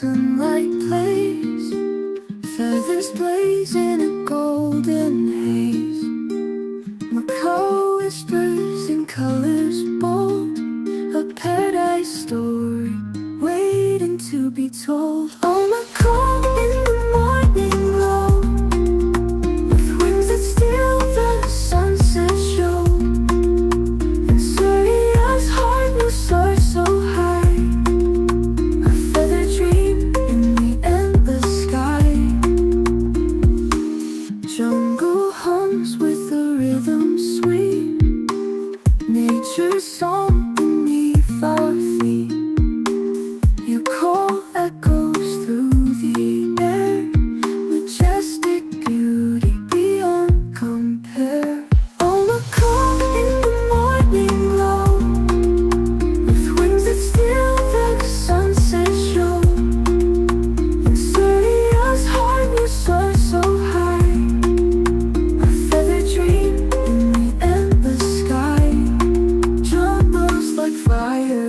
sunlight plays, feathers blaze in a golden haze. Macaw whispers in colors bold, a paradise story waiting to be told. Oh, Macaw in the morning glow, with wings that steal the sunset show. And Surya's heart will soar so high, a feather dream in the endless sky. Jungle hums with a rhythm sweet, nature's song